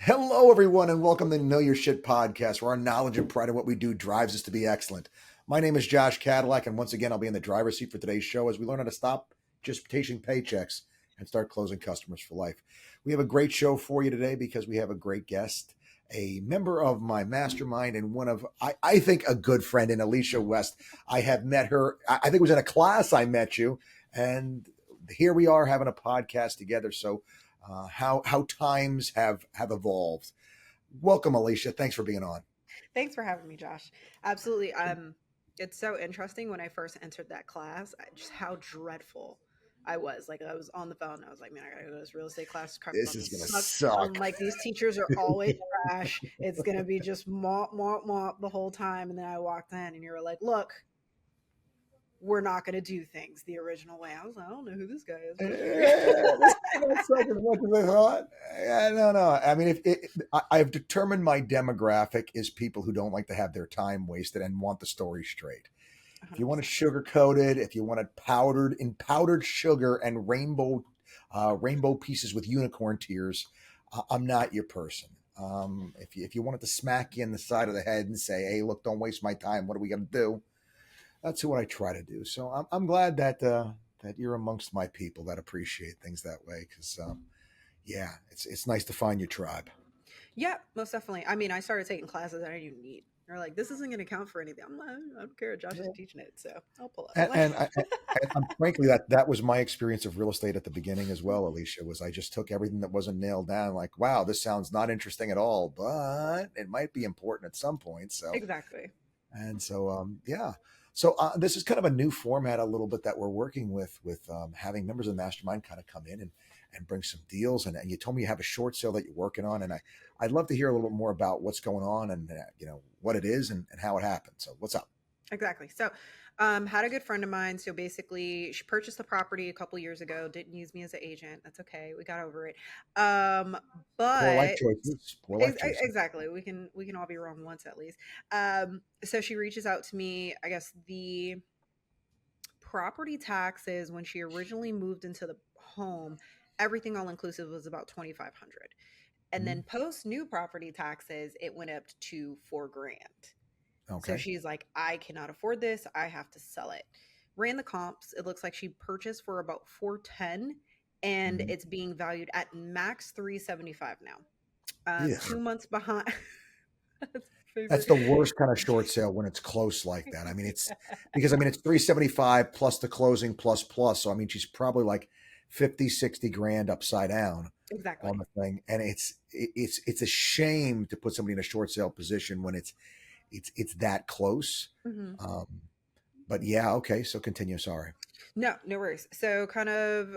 Hello, everyone, and welcome to Know Your Shit podcast, where our knowledge and pride in what we do drives us to be excellent. My name is Josh Cadillac, and once again, I'll be in the driver's seat for today's show as we learn how to stop just chasing paychecks and start closing customers for life. We have a great show for you today because we have a great guest, a member of my mastermind, and one of, I think, a good friend in Alisha West. I have met her, I think it was in a class I met you, and here we are having a podcast together. So, how times have evolved. Welcome, Alicia. Thanks for being on. Thanks for having me, Josh. Absolutely. It's so interesting when I first entered that class, just how dreadful I was. Like I was on the phone. I was like, man, I gotta go to this real estate class. It's probably This about to is gonna suck. suck. I'm like, these teachers are always trash. It's gonna be just mop, mop, mop the whole time. And then I walked in and you were like, look, we're not gonna do things the original way. I was like, I don't know who this guy is, but This is gonna suck as much as I thought. Yeah, no. I mean, I've determined my demographic is people who don't like to have their time wasted and want the story straight. If you want it 100%. sugar coated, if you want it powdered in powdered sugar and rainbow pieces with unicorn tears, I'm not your person. If you want it to smack you in the side of the head and say, "Hey, look, don't waste my time. What are we gonna do?" That's what I try to do. So I'm glad that you're amongst my people that appreciate things that way. Because yeah, it's nice to find your tribe. Yeah, most definitely. I mean, I started taking classes I didn't even need. They're like, this isn't gonna count for anything. I'm like, I don't care. Josh is teaching it, so I'll pull up. And, Like, and, I, and frankly, that was my experience of real estate at the beginning as well. Alicia, was I just took everything that wasn't nailed down. Like, wow, this sounds not interesting at all, but it might be important at some point. So exactly. And so, yeah. So this is kind of a new format, a little bit that we're working with having members of the mastermind kind of come in and bring some deals. And you told me you have a short sale that you're working on, and I'd love to hear a little bit more about what's going on and what it is and how it happened. So what's up? Exactly. So, had a good friend of mine. So basically, she purchased the property a couple years ago. Didn't use me as an agent. That's okay. We got over it. Um, Poor life but choices. Poor life choices. exactly, we can all be wrong once at least. So she reaches out to me. I guess the property taxes when she originally moved into the home, everything all inclusive was about 2,500, and then Mhm. post new property taxes, it went up to 4 grand. So Okay. she's like, I cannot afford this. I have to sell it. Ran the comps. It looks like she purchased for about 410 and Mhm. it's being valued at max 375 now. Yeah. 2 months behind. That's my That's favorite. the worst kind of short sale when it's close like that. I mean, it's because it's 375 plus the closing plus. So I mean, she's probably like 50, 60 grand upside down on Exactly. the thing. And it's a shame to put somebody in a short sale position when it's that close. Hmm. Um, but yeah, okay. So continue. Sorry. No, no worries. So, kind of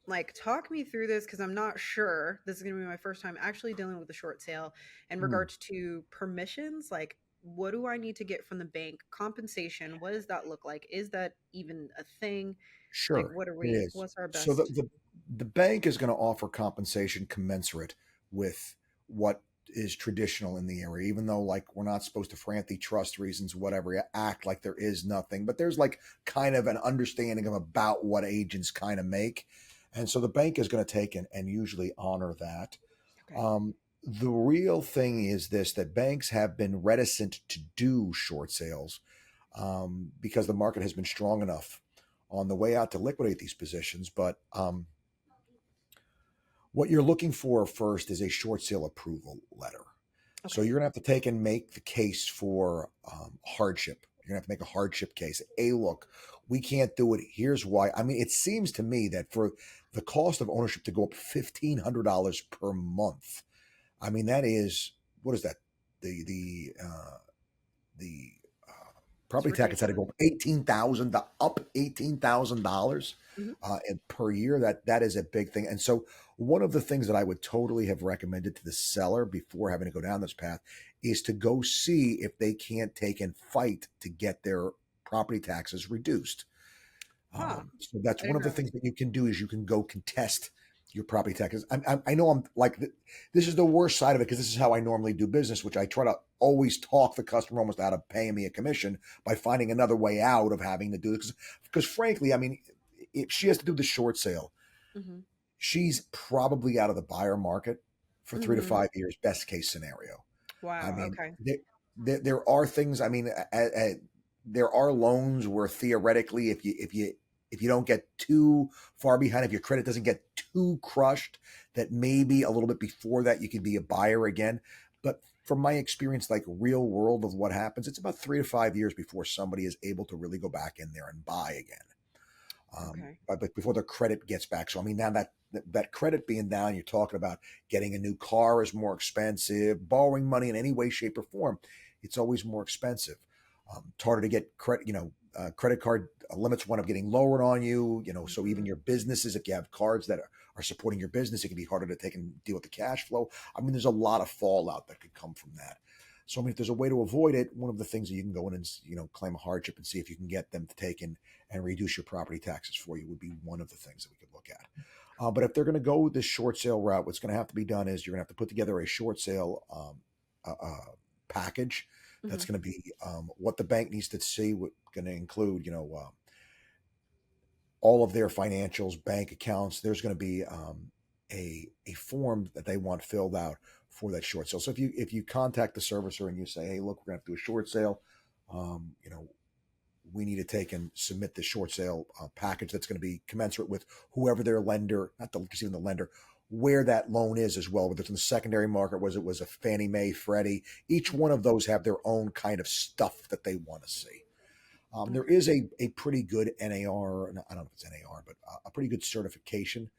like talk me through this because I'm not sure. This is going to be my first time actually dealing with a short sale in Hmm. regards to permissions. Like, what do I need to get from the bank? Compensation, what does that look like? Is that even a thing? Like, Sure, what are it we, is. what's our So best? the bank is going to offer compensation commensurate with what is traditional in the area, even though like we're not supposed to, for antitrust reasons, whatever, act like there is nothing. But there's like kind of an understanding of about what agents kind of make. And so the bank is going to take and usually honor that. Okay. Um, the real thing is this, that banks have been reticent to do short sales because the market has been strong enough on the way out to liquidate these positions. But what you're looking for first is a short sale approval letter. So Okay. you're going to have to take and make the case for hardship. You're going to have to make a hardship case. Hey, look, we can't do it. Here's why. I mean, it seems to me that for the cost of ownership to go up $1,500 per month, I mean, that is, what is that? The It's property tax had to ridiculous. go up $18,000 Hmm. per year. That is a big thing. And so one of the things that I would totally have recommended to the seller before having to go down this path is to go see if they can't take and fight to get their property taxes reduced. Huh. So that's I one didn't of the know. things that you can do is you can go contest your property taxes. I know I'm like, this is the worst side of it because this is how I normally do business, which I try to always talk the customer almost out of paying me a commission by finding another way out of having to do it. Because frankly, I mean, if she has to do the short sale, Hmm. she's probably out of the buyer market. for 3 to 5 Mhm. years, best case scenario. I Wow, mean, okay. there are things. I mean, there are loans where theoretically, if you don't get too far behind, if your credit doesn't get too crushed, that maybe a little bit before that you could be a buyer again. But from my experience, like real world of what happens, it's about 3 to 5 years before somebody is able to really go back in there and buy again. Okay. But before the credit gets back. So I mean, now that credit being down, you're talking about getting a new car is more expensive. Borrowing money in any way, shape, or form, it's always more expensive. It's harder to get credit. Credit card limits wind up getting lowered on you. So even Mhm. your businesses, if you have cards that are supporting your business, it can be harder to take and deal with the cash flow. I mean, there's a lot of fallout that could come from that. So I mean, if there's a way to avoid it, one of the things that you can go in and claim a hardship and see if you can get them to take and reduce your property taxes for you would be one of the things that we could look at. But if they're going to go this short sale route, what's going to have to be done is you're going to have to put together a short sale package. That's Mhm. going to be what the bank needs to see. What going to include, all of their financials, bank accounts. There's going to be a form that they want filled out for that short sale. So if you contact the servicer and you say, hey, look, we're going to have to do a short sale, um, you know, we need to take and submit the short sale package that's going to be commensurate with whoever their lender, not the even the lender, where that loan is as well, whether it's in the secondary market, was it was a Fannie Mae, Freddie. Each one of those have their own kind of stuff that they want to see. There Okay. is a pretty good NAR, I don't know if it's NAR, but a pretty good certification,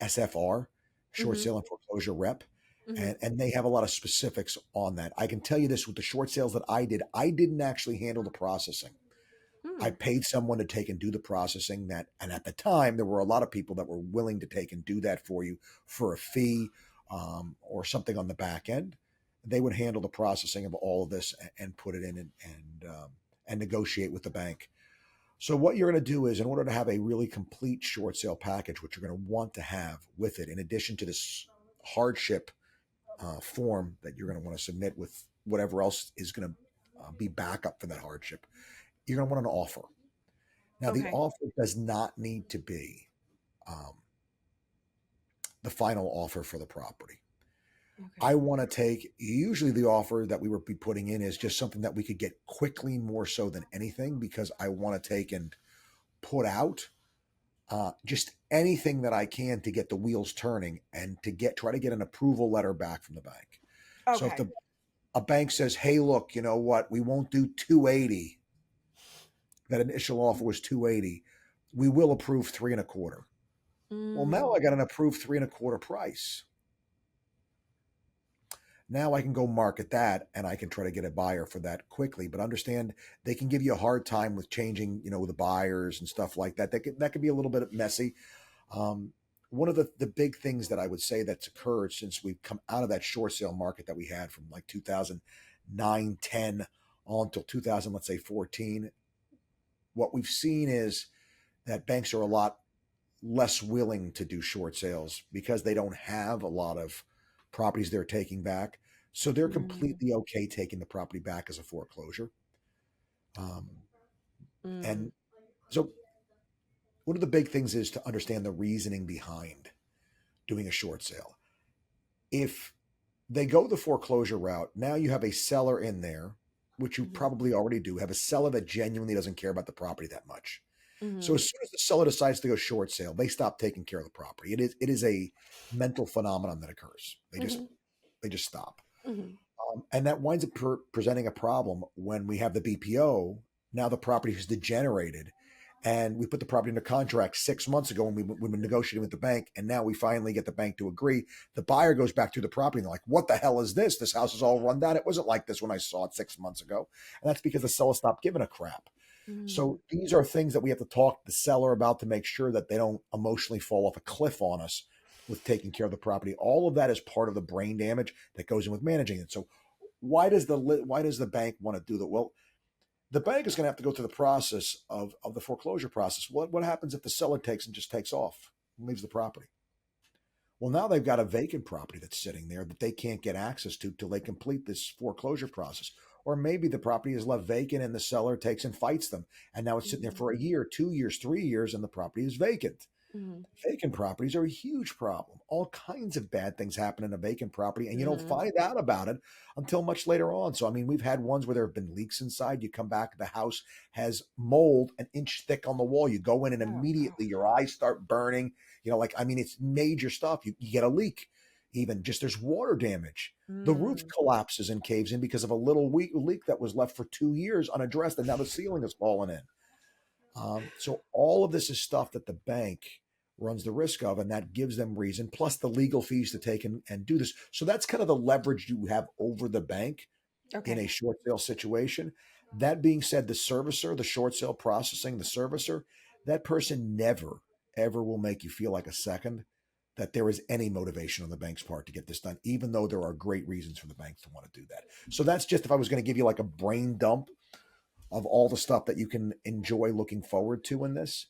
SFR, short Mhm. sale and foreclosure rep. Mhm. And they have a lot of specifics on that. I can tell you this with the short sales that I didn't actually handle the processing. I Hmm. paid someone to take and do the processing and at the time there were a lot of people that were willing to take and do that for you for a fee or something on the back end. They would handle the processing of all of this and put it in and negotiate with the bank. So what you're going to do is, in order to have a really complete short sale package, what you're going to want to have with it, in addition to this hardship form that you're going to want to submit with whatever else is going to be backup for that hardship, you're going to want an offer. Now, the Okay. offer does not need to be um, the final offer for the property. I Okay. want to take, usually the offer that we would be putting in is just something that we could get quickly more so than anything, because I want to take and put out just anything that I can to get the wheels turning and to try to get an approval letter back from the bank. So if Okay. a bank says, hey, look, you know what, we won't do 280, that initial offer was 280, we will approve three and a quarter. Well, now Mm. I got an approved three and a quarter price. Now I can go market that and I can try to get a buyer for that quickly. But understand, they can give you a hard time with changing, the buyers and stuff like that. That could be a little bit messy. Um, One of the big things that I would say that's occurred since we've come out of that short sale market that we had from like 2009, 10 on until 2000, let's say 14, what we've seen is that banks are a lot less willing to do short sales because they don't have a lot of properties they're taking back. So they're Mm. completely okay taking the property back as a foreclosure. Um, Mm. and so, one of the big things is to understand the reasoning behind doing a short sale. If they go the foreclosure route, now you have a seller in there, which you Mhm. probably already do, have a seller that genuinely doesn't care about the property that much. So as Mhm. soon as the seller decides to go short sale, they stop taking care of the property. It is a mental phenomenon that occurs. Mhm. They just stop, Mhm. and that winds up presenting a problem when we have the BPO. Now the property has degenerated, and we put the property under contract 6 months ago when we were negotiating with the bank, and now we finally get the bank to agree. The buyer goes back to the property and they're like, "What the hell is this? This house is all run down. It wasn't like this when I saw it 6 months ago," and that's because the seller stopped giving a crap. Mm. So these are things that we have to talk to the seller about to make sure that they don't emotionally fall off a cliff on us with taking care of the property. All of that is part of the brain damage that goes in with managing it. So why does the bank want to do that? Well, the bank is going to have to go through the process of the foreclosure process. What happens if the seller takes off and leaves the property? Well, now they've got a vacant property that's sitting there that they can't get access to till they complete this foreclosure process. Or maybe the property is left vacant and the seller takes and fights them. And now it's sitting there Mm. for a year, 2 years, 3 years, and the property is vacant. Mhm. Vacant properties are a huge problem. All kinds of bad things happen in a vacant property, and you don't Mhm. find out about it until much later on. So, I mean, we've had ones where there have been leaks inside. You come back, the house has mold an inch thick on the wall. You go in, and Oh immediately gosh. your eyes start burning. Like, I mean, it's major stuff. You get a leak, even just there's water damage. The roof Mm. collapses and caves in because of a little leak that was left for 2 years unaddressed, and now the ceiling has fallen in. So all of this is stuff that the bank runs the risk of, and that gives them reason, plus the legal fees to take and do this. So that's kind of the leverage you have over the bank in Okay. a short sale situation. That being said, the servicer, the short sale processing, the servicer, that person never, ever will make you feel like a second that there is any motivation on the bank's part to get this done, even though there are great reasons for the banks to want to do that. So that's just if I was going to give you like a brain dump of all the stuff that you can enjoy looking forward to in this.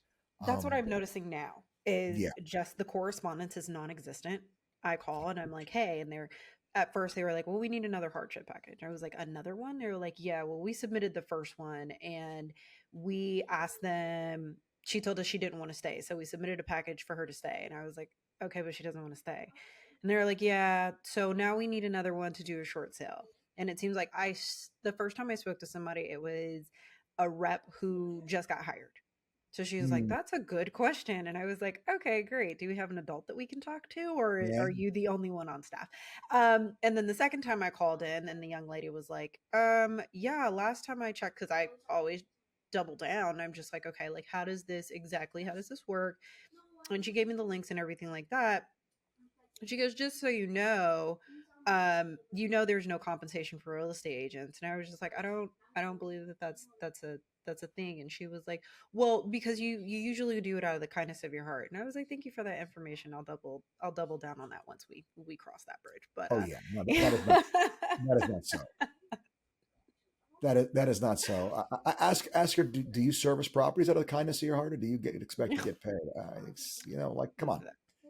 That's what Um, I'm noticing now is yeah, just the correspondence is non-existent. I call and I'm like, hey, and they're at first they were like, well, we need another hardship package. I was like, another one? They were like, yeah, well, we submitted the first one and we asked them, she told us she didn't want to stay. So we submitted a package for her to stay. And I was like, okay, but she doesn't want to stay. And they were like, yeah, so now we need another one to do a short sale. And it seems like the first time I spoke to somebody, it was a rep who just got hired. So she was like, mm, "That's a good question." And I was like, "Okay, great. Do we have an adult that we can talk to, or yeah. are you the only one on staff?" And then the second time I called in, and the young lady was like, yeah, last time I checked, because I always double down. I'm just like, okay, like, how does this work? And she gave me the links and everything like that. And she goes, just so you know, there's no compensation for real estate agents. And I was just like, I don't believe that that's a thing. And she was like, well, because you usually do it out of the kindness of your heart. And I was like, thank you for that information. I'll double down on that once we cross that bridge. But Oh yeah. No, that is not. yeah. That is not so. That is not so. Ask her. Do you service properties out of the kindness of your heart, or do you expect to get paid? Like, come on.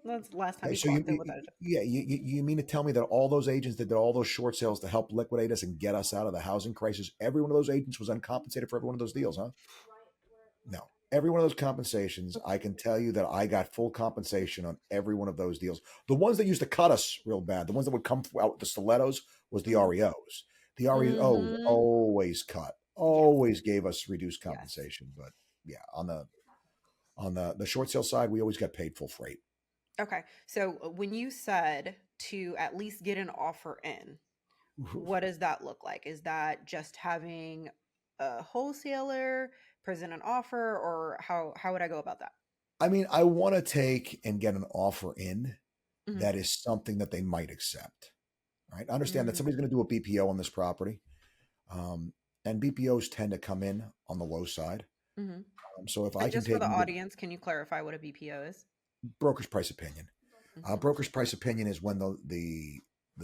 That's the last time Okay, you so clocked in without a job. yeah, you mean to tell me that all those agents that did all those short sales to help liquidate us and get us out of the housing crisis, every one of those agents was uncompensated for every one of those deals, huh? No. Every one of those compensations, I can tell you that I got full compensation on every one of those deals. The ones that used to cut us real bad, the ones that would come out with the stilettos, was the Mm-hmm. REOs. The REOs Mm-hmm. always cut, Yes. always gave us reduced Yes. compensation. But yeah, on the short sale side, we always got paid full freight. Okay. So when you said to at least get an offer in, what does that look like? Is that just having a wholesaler present an offer, or how would I go about that? I mean, I want to take and get an offer in Hmm. that is something that they might accept. Right? Understand that Mm, somebody's going to do a BPO on this property. Um, and BPOs tend to come in on the low side. hmm. So if I And can just for take the and get audience, can you clarify what a BPO is? broker's price opinion. Hmm. Broker's price opinion is when the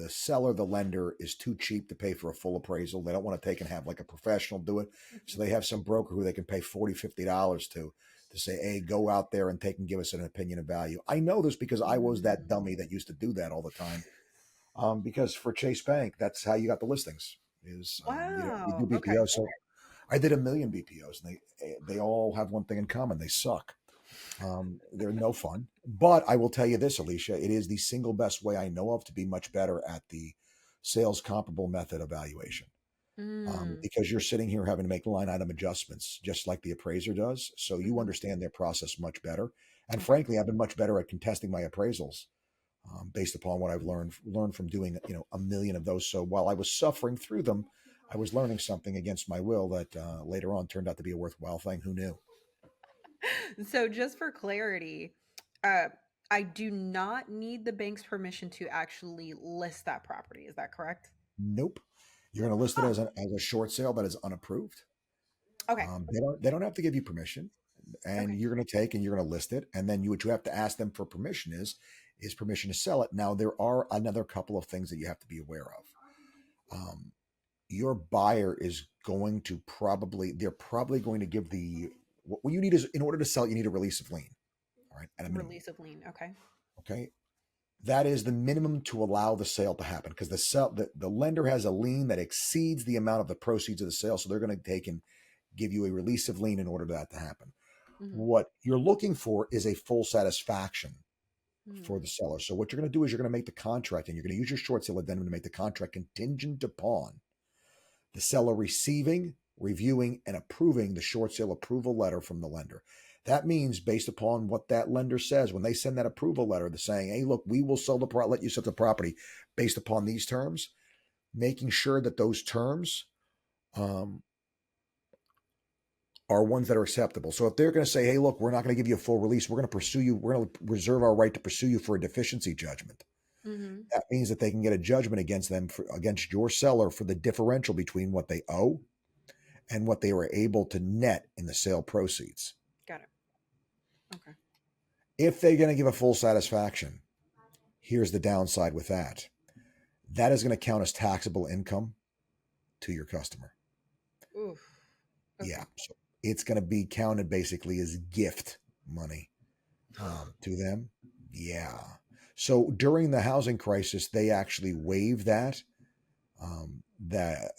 seller, the lender, is too cheap to pay for a full appraisal. They don't want to take and have like a professional do it. So they have some broker who they can pay $40, $50 to say, hey, go out there and take and give us an opinion of value. I know this because I was that Mm. dummy that used to do that all the time. Because for Chase Bank, that's how you got the listings is you do Wow. Okay. BPO. So I did a million BPOs, and they all have one thing in common: they suck. They're no fun. But I will tell you this, Alicia, it is the single best way I know of to be much better at the sales comparable method evaluation. Mm. Because you're sitting here having to make line item adjustments, just like the appraiser does. So you Hmm. understand their process much better. And Okay. frankly, I've been much better at contesting my appraisals based upon what I've learned from doing a million of those. So while I was suffering through them, I was learning something against my will that later on turned out to be a worthwhile thing. Who knew? So just for clarity, uh, I do not need the bank's permission to actually list that property. Is that correct? Nope. You're going to list it Oh, as a short sale that is unapproved. okay. They don't have to give you permission, and Okay. you're going to take and you're going to list it, and then what you have to ask them for permission is permission to sell it. Now there are another couple of things that you have to be aware of. Your buyer is going to they're probably going to give what you need is, in order to sell it, you need a release of lien. All right, at a minimum. Release of lien. Okay. Okay, that is the minimum to allow the sale to happen, because the lender has a lien that exceeds the amount of the proceeds of the sale, so they're going to take and give you a release of lien in order for that to happen. Mm-hmm. What you're looking for is a full satisfaction for Mm-hmm. the seller. So what you're going to do is you're going to make the contract, and you're going to use your short sale addendum to make the contract contingent upon the seller receiving, reviewing, and approving the short sale approval letter from the lender. That means based upon what that lender says, when they send that approval letter, they're saying, hey, look, we will let you sell the property based upon these terms, making sure that those terms um, are ones that are acceptable. So if they're going to say, hey, look, we're not going to give you a full release, we're going to pursue you, we're going to reserve our right to pursue you for a deficiency judgment. Mm-hmm. That means that they can get a judgment against them against your seller for the differential between what they owe and what they were able to net in the sale proceeds. Got it. Okay. If they're going to give a full satisfaction, here's the downside with that. That is going to count as taxable income to your customer. Oof. Yeah. Okay. So it's going to be counted basically as gift money to them. Yeah. So during the housing crisis, they actually waived that, that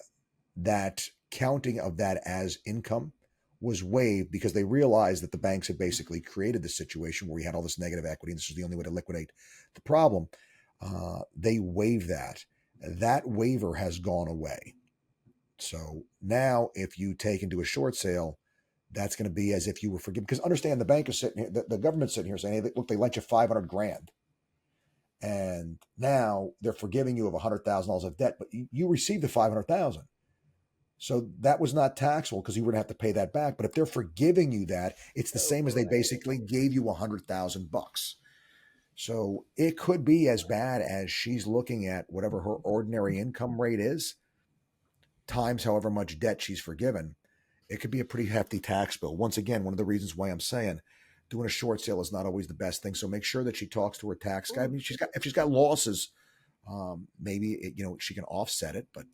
that counting of that as income was waived because they realized that the banks had basically created this situation where we had all this negative equity and this was the only way to liquidate the problem. They waived that. That waiver has gone away. So now if you take into a short sale, that's going to be as if you were forgiven. Because understand, the bank is sitting here, the government's sitting here saying, hey, look, they lent you 500 grand. And now they're forgiving you of $100,000 of debt, but you received the 500,000. So that was not taxable because you were going to have to pay that back. But if they're forgiving you that, it's the Oh same as they boy. basically gave you $100,000. So it could be as bad as she's looking at whatever her ordinary income rate is, times however much debt she's forgiven. It could be a pretty hefty tax bill. Once again, one of the reasons why I'm saying doing a short sale is not always the best thing. So make sure that she talks to her tax guy. I Ooh. mean, if she's got losses, maybe she can offset it. But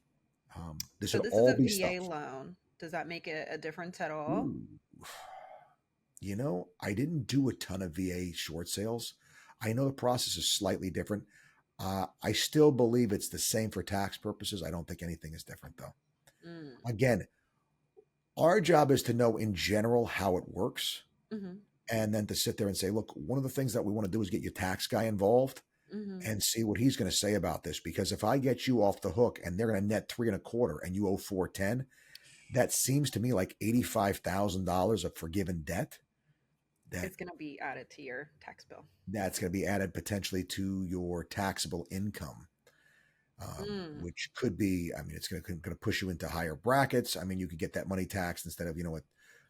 this So would this is all a be VA stuff. loan. Does that make it a difference at all? Ooh. I didn't do a ton of VA short sales. I know the process is slightly different. I still believe it's the same for tax purposes. I don't think anything is different, though. Mm. Again, our job is to know in general how it works Mm-hmm. and then to sit there and say, look, one of the things that we want to do is get your tax guy involved Mm-hmm. and see what he's going to say about this. Because if I get you off the hook and they're going to net 3.25 and you owe 410, that seems to me like $85,000 of forgiven debt that It's gonna be added to your tax bill. that's going to be added potentially to your taxable income, Mm. which could be, I mean, it's going to push you into higher brackets. I mean, you could get that money taxed instead of, at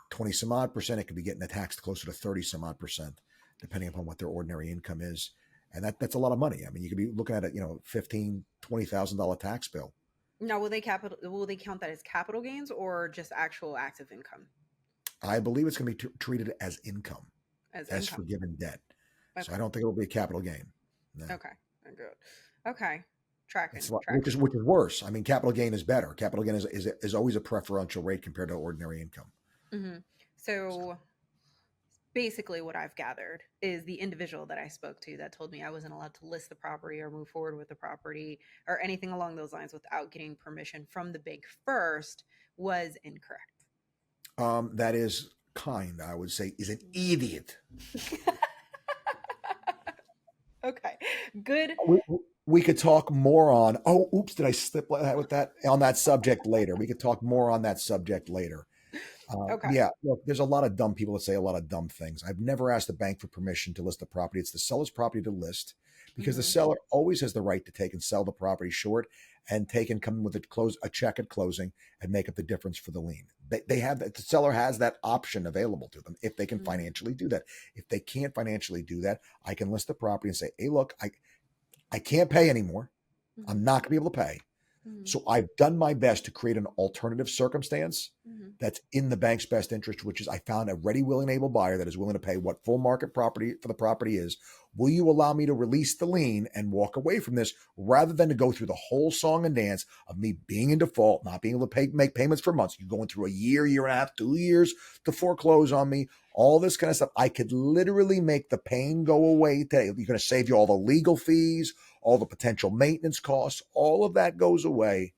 20 some odd percent, it could be getting it taxed closer to 30 some odd percent, depending upon what their ordinary income is. And that's a lot of money. I mean, you could be looking at a, $15,000-$20,000 tax bill. Now, will they count that as capital gains or just actual active income I believe it's going to be treated as income, as as income? forgiven debt. So I Okay. don't think it will be a capital gain. No. Okay. Good. Okay. Tracking. Which Tracking. is worse. I mean, capital gain is better. Capital gain is always a preferential rate compared to ordinary income. Mm-hmm. So basically, what I've gathered is the individual that I spoke to that told me I wasn't allowed to list the property or move forward with the property or anything along those lines without getting permission from the bank first was incorrect. That is kind, I would say, is an idiot. Okay. Good. We, we could talk more on. Oh, oops! Did I slip with that on that subject later? We could talk more on that subject later. Okay. Yeah, look, there's a lot of dumb people that say a lot of dumb things. I've never asked the bank for permission to list the property. It's the seller's property to list because the Mm-hmm. seller always has the right to take and sell the property short and take and come with a check at closing and make up the difference for the lien. They have that. The seller has that option available to them if they can Mm-hmm. financially do that. If they can't financially do that, I can list the property and say, hey, look, I can't pay anymore. Mm-hmm. I'm not going to be able to pay. Mm-hmm. So I've done my best to create an alternative circumstance Mm-hmm. that's in the bank's best interest, which is I found a ready, willing, able buyer that is willing to pay what full market property for the property is. Will you allow me to release the lien and walk away from this rather than to go through the whole song and dance of me being in default, not being able to make payments for months? You're going through a year, year and a half, 2 years to foreclose on me, all this kind of stuff. I could literally make the pain go away today. You're going to save you all the legal fees, all the potential maintenance costs, all of that goes away.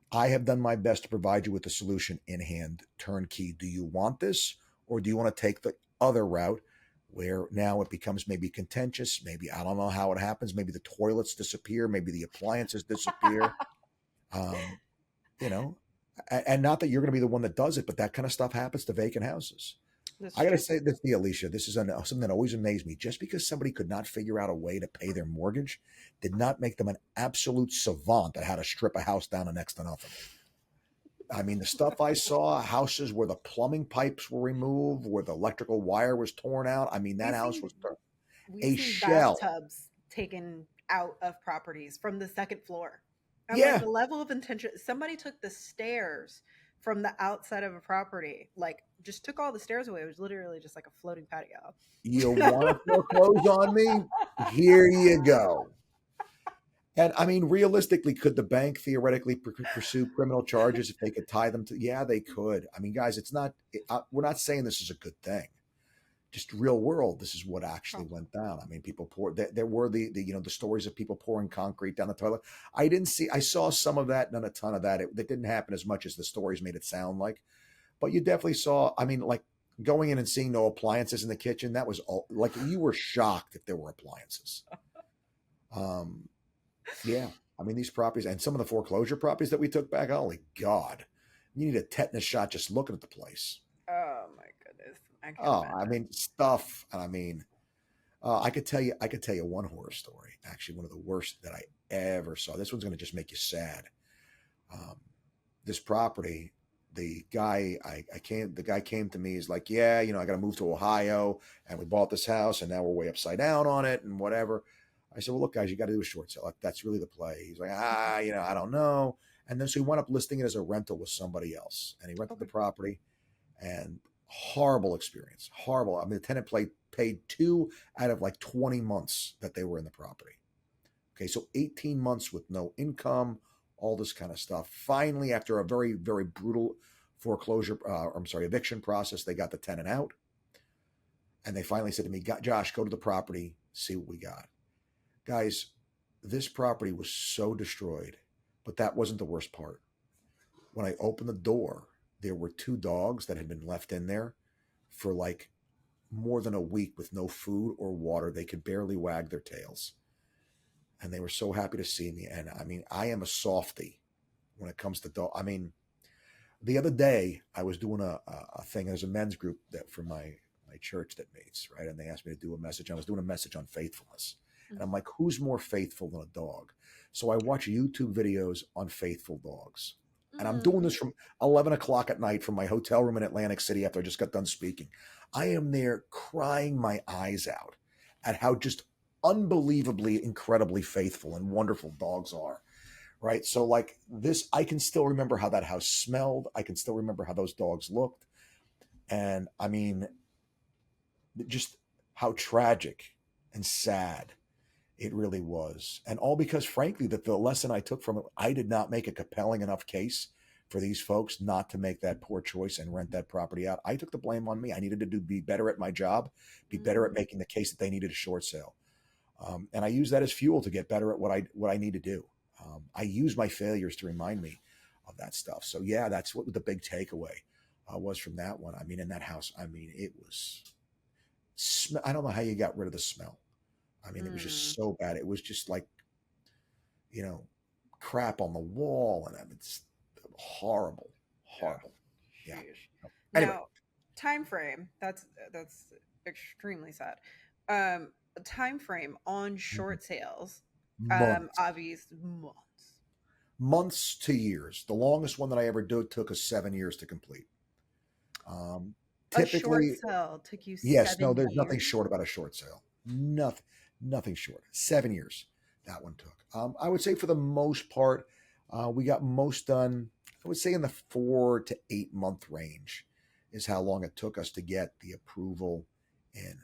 I have done my best to provide you with the solution in hand, turnkey. Do you want this? Or do you want to take the other route where now it becomes maybe contentious? Maybe, I don't know how it happens. Maybe the toilets disappear. Maybe the appliances disappear. Um, you know, and not that you're going to be the one that does it, but that kind of stuff happens to vacant houses. That's I got to true. say this to you, Alicia. This is something that always amazed me. Just because somebody could not figure out a way to pay their mortgage did not make them an absolute savant at how to strip a house down to next to nothing. I mean, the stuff I saw, houses where the plumbing pipes were removed, where the electrical wire was torn out. I mean, that We've house seen was we've a seen shell. bathtubs taken out of properties from the second floor. I'm like, Yeah, the level of intention. Somebody took the stairs from the outside of a property, like just took all the stairs away. It was literally just like a floating patio. you want to foreclose on me? Here you go. And I mean, realistically, could the bank theoretically pursue criminal charges if they could tie them to? Yeah, they could. I mean, guys, it's not. We're not saying this is a good thing. Just real world. This is what actually went down. I mean, people pour. There were the stories of people pouring concrete down the toilet. I didn't see. I saw some of that, not a ton of that. That didn't happen as much as the stories made it sound like. But you definitely saw. I mean, like going in and seeing no appliances in the kitchen. That was all. Like you were shocked if there were appliances. Um, Yeah. I mean, these properties and some of the foreclosure properties that we took back, holy God, you need a tetanus shot just looking at the place. Oh my goodness, I can't Oh, I imagine. mean, stuff. I mean, I could tell you one horror story, actually, one of the worst that I ever saw. This one's going to just make you sad. Um, this property, the guy came to me. He's like, yeah, I got to move to Ohio and we bought this house and now we're way upside down on it and whatever. I said, well, look, guys, you got to do a short sale. That's really the play. He's like, I don't know. And then so he wound up listing it as a rental with somebody else and he rented the Okay. property and horrible experience. Horrible. I mean, the tenant paid 2 out of like 20 months that they were in the property. Okay, so 18 months with no income, all this kind of stuff. Finally, after a very, very brutal eviction process, they got the tenant out. And they finally said to me, Josh, go to the property, see what we got. Guys, this property was so destroyed, but that wasn't the worst part. When I opened the door, there were 2 dogs that had been left in there for like more than a week with no food or water. They could barely wag their tails. And they were so happy to see me. And I mean, I am a softie when it comes to dog. I mean, the other day I was doing a thing. There's a men's group that for my church that meets, right? And they asked me to do a message. I was doing a message on faithfulness. And I'm Mhm. like, who's more faithful than a dog? So I watch YouTube videos on faithful dogs. And I'm doing Mm. this from 11 o'clock at night from my hotel room in Atlantic City after I just got done speaking. I am there crying my eyes out at how just unbelievably, incredibly faithful and wonderful dogs are. Right. So, like this, I can still remember how that house smelled. I can still remember how those dogs looked. And I mean, just how tragic and sad it really was. And all because, frankly, that the lesson I took from it, I did not make a compelling enough case for these folks not to make that poor choice and rent that property out. I took the blame on me. I needed to be better at my job, be better at Mm. making the case that they needed a short sale. And I use that as fuel to get better at what I need to do. I use my failures to remind me of that stuff. So yeah, that's what the big takeaway was from that one. I mean, in that house, I mean, it was. I don't know how you got rid of the smell. I mean, it was just Mm. so bad. It was just like you know, crap on the wall, and it's horrible, Yeah. horrible. Yeah. Sheesh. Anyway, Now, time frame. That's extremely sad. A time frame on short sales. months, Obvious months. months to years. The longest one that I ever did took us 7 years to complete. Um, A short typically, sale took you yes, no, seven there's nothing years. short about a short sale. Nothing, nothing short. 7 years that one took. I would say for the most part, we got most done. I would say in the 4 to 8 month range is how long it took us to get the approval in.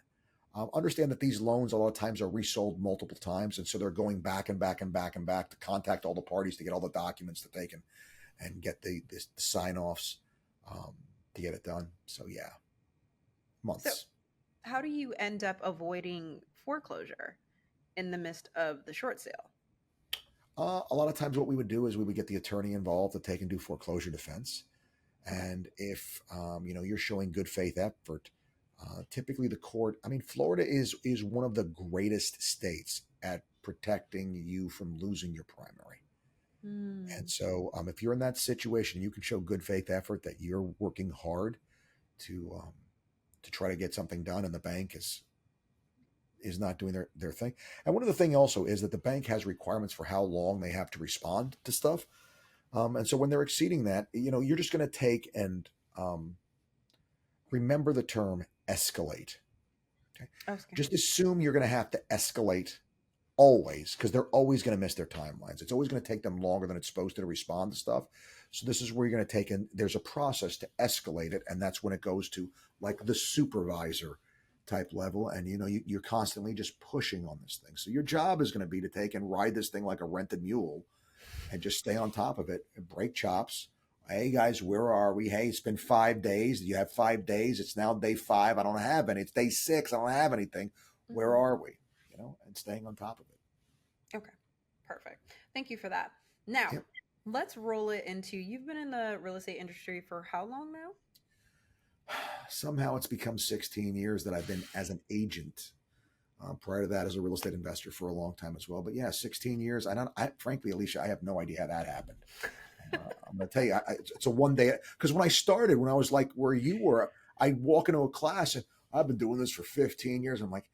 Understand that these loans a lot of times are resold multiple times, and so they're going back and back and back and back to contact all the parties to get all the documents that they can and get the sign offs um, to get it done. So yeah, So, months. how do you end up avoiding foreclosure in the midst of the short sale? A lot of times, what we would do is we would get the attorney involved to take and do foreclosure defense. And if you're showing good faith effort, typically the court, I mean, Florida is one of the greatest states at protecting you from losing your primary. And Mm. so if you're in that situation, you can show good faith effort that you're working hard to try to get something done, and the bank is not doing their thing. And one of the thing also is that the bank has requirements for how long they have to respond to stuff. And so when they're exceeding that, you're just going to take and remember the term escalate. Okay. Okay. Just assume you're going to have to escalate always, because they're always going to miss their timelines. It's always going to take them longer than it's supposed to respond to stuff. So this is where you're going to take in, there's a process to escalate it. And that's when it goes to like the supervisor type level. And, you're constantly just pushing on this thing. So your job is going to be to take and ride this thing like a rented mule and just stay on top of it and break chops. Hey guys, where are we? Hey, it's been 5 days. You have 5 days. It's now day 5. I don't have any. It's day 6. I don't have anything. Where are we? And staying on top of it. Okay, perfect. Thank you for that. Now, Yep. let's roll it into, you've been in the real estate industry for how long now? Somehow it's become 16 years that I've been as an agent. Prior to that, as a real estate investor for a long time as well. But yeah, 16 years. Frankly, Alicia, I have no idea how that happened. I'm going to tell you, it's a one day, because when I was like where you were, I'd walk into a class and I've been doing this for 15 years. I'm like,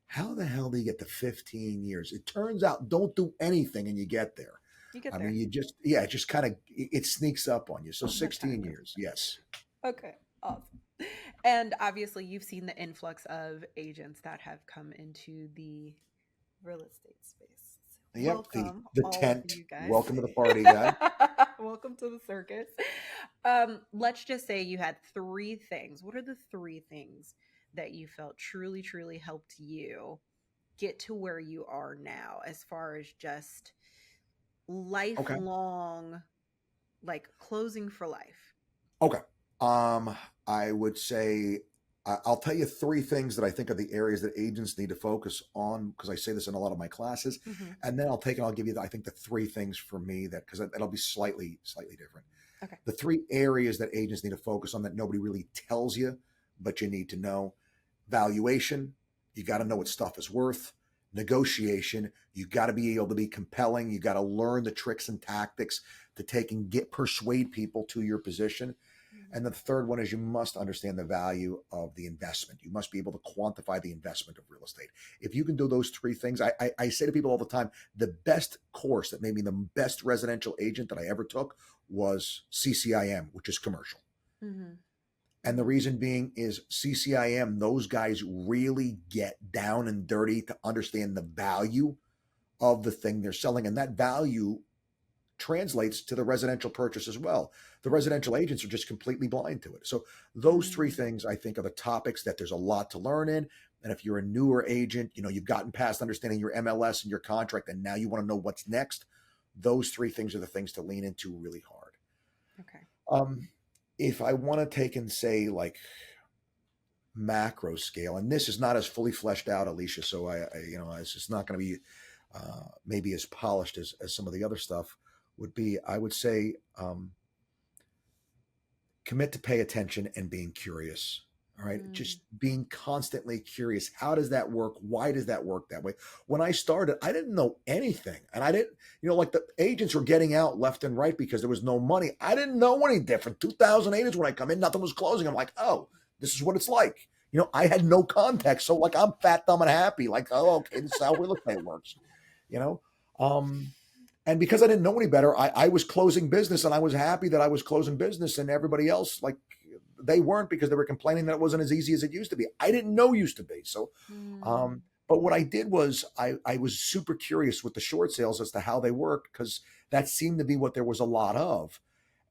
how the hell do you get to 15 years? It turns out don't do anything and you get there. You get I there. mean, it just kind of, it sneaks up on you. So 16 years. Yes. Okay, awesome. And obviously you've seen the influx of agents that have come into the real estate space. Yep. Welcome, The all of tent. you guys. Welcome to the party, guy. Welcome to the circus. Let's just say you had 3 things. What are the 3 things that you felt truly, truly helped you get to where you are now, as far as just Okay. lifelong, like closing for life? Okay. I would say I'll tell you 3 things that I think are the areas that agents need to focus on, because I say this in a lot of my classes, Mm-hmm. and then I'll give you I think the 3 things for me because that'll be slightly different. Okay. The 3 areas that agents need to focus on that nobody really tells you, but you need to know: valuation, you got to know what stuff is worth; negotiation, you got to be able to be compelling; you got to learn the tricks and tactics to take and persuade people to your position. And the third one is you must understand the value of the investment. You must be able to quantify the investment of real estate. If you can do those 3 things, I say to people all the time, the best course that made me the best residential agent that I ever took was CCIM, which is commercial. Mm-hmm. And the reason being is CCIM, those guys really get down and dirty to understand the value of the thing they're selling. And that value translates to the residential purchase as well. The residential agents are just completely blind to it. So those 3 things I think are the topics that there's a lot to learn in. And if you're a newer agent, you've gotten past understanding your MLS and your contract, and now you want to know what's next. Those 3 things are the things to lean into really hard. Okay. If I want to take and say like macro scale, and this is not as fully fleshed out, Alicia, so it's just not going to be maybe as polished as some of the other stuff would be, I would say, commit to pay attention and being curious. All right. Just being constantly curious. How does that work? Why does that work that way? When I started, I didn't know anything. And I didn't, like the agents were getting out left and right because there was no money. I didn't know any different. 2008 is when I come in, nothing was closing. I'm like, oh, this is what it's like. I had no context. So like I'm fat, dumb, and happy. Like, oh, okay, this is how real estate works. And because I didn't know any better, I was closing business, and I was happy that I was closing business, and everybody else, like, they weren't, because they were complaining that it wasn't as easy as it used to be. I didn't know used to be. So, but what I did was I was super curious with the short sales as to how they worked, because that seemed to be what there was a lot of.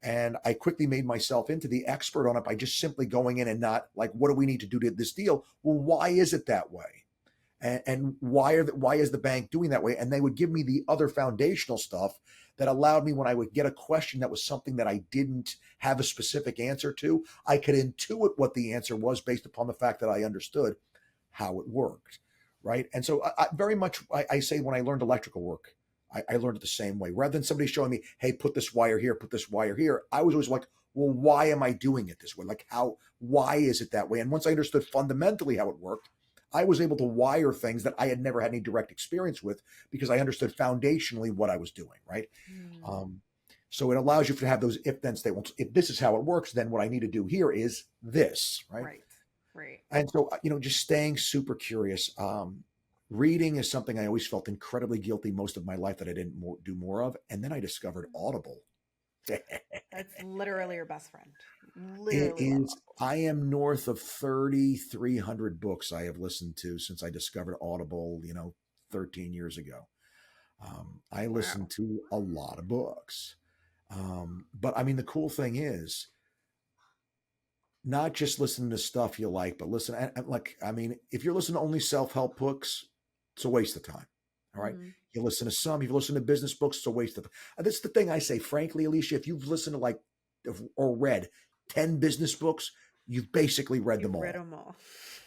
And I quickly made myself into the expert on it by just simply going in and not like, what do we need to do to this deal? Well, why is it that way? And why is the bank doing that way? And they would give me the other foundational stuff that allowed me, when I would get a question that was something that I didn't have a specific answer to, I could intuit what the answer was based upon the fact that I understood how it worked, right? And so I very much, I say when I learned electrical work, I learned it the same way. Rather than somebody showing me, hey, put this wire here, I was always like, well, why am I doing it this way? Like, why is it that way? And once I understood fundamentally how it worked, I was able to wire things that I had never had any direct experience with because I understood foundationally what I was doing, right? Mm. Um, so it allows you to have those if then statements. If this is how it works, then what I need to do here is this, right? Right. Right. And so, just staying super curious. Reading is something I always felt incredibly guilty most of my life that I didn't do more of. And then I discovered Audible. That's literally your best friend. It Literally love is, Audible. I am north of 3,300 books I have listened to since I discovered Audible, 13 years ago. I listen Wow. to a lot of books. But I mean, the cool thing is not just listening to stuff you like, but listen, like, I mean, if you're listening to only self help books, it's a waste of time. All right. Mm-hmm. You listen to some, you've listened to business books, it's a waste of time. That's the thing I say, frankly, Alicia, if you've listened to or read 10 business books, you've basically read them You've read all them all.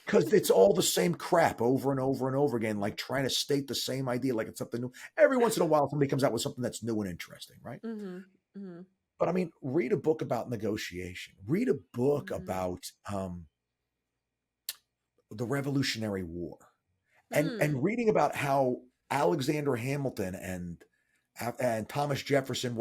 because it's all the same crap over and over and over again, like trying to state the same idea like it's something new. Every once in a while, somebody comes out with something that's new and interesting, right? Mm-hmm. Mm-hmm. But I mean, read a book about negotiation. Read a book Mm-hmm. about the Revolutionary War, Hmm. and reading about how Alexander Hamilton and Thomas Jefferson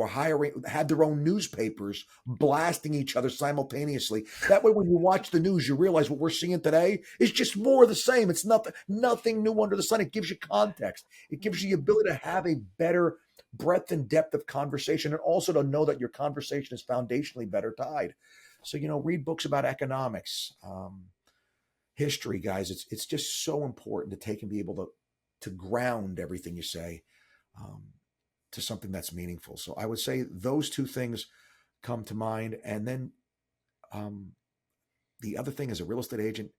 had their own newspapers blasting each other simultaneously. That way, when you watch the news, you realize what we're seeing today is just more of the same. It's nothing new under the sun. It gives you context. It gives you the Mm-hmm. ability to have a better breadth and depth of conversation, and also to know that your conversation is foundationally better tied. So, read books about economics, history, guys. It's just so important to take and be able to ground everything you say. Um, to something that's meaningful. So I would say those two things come to mind. And then um, the other thing as a real estate agent,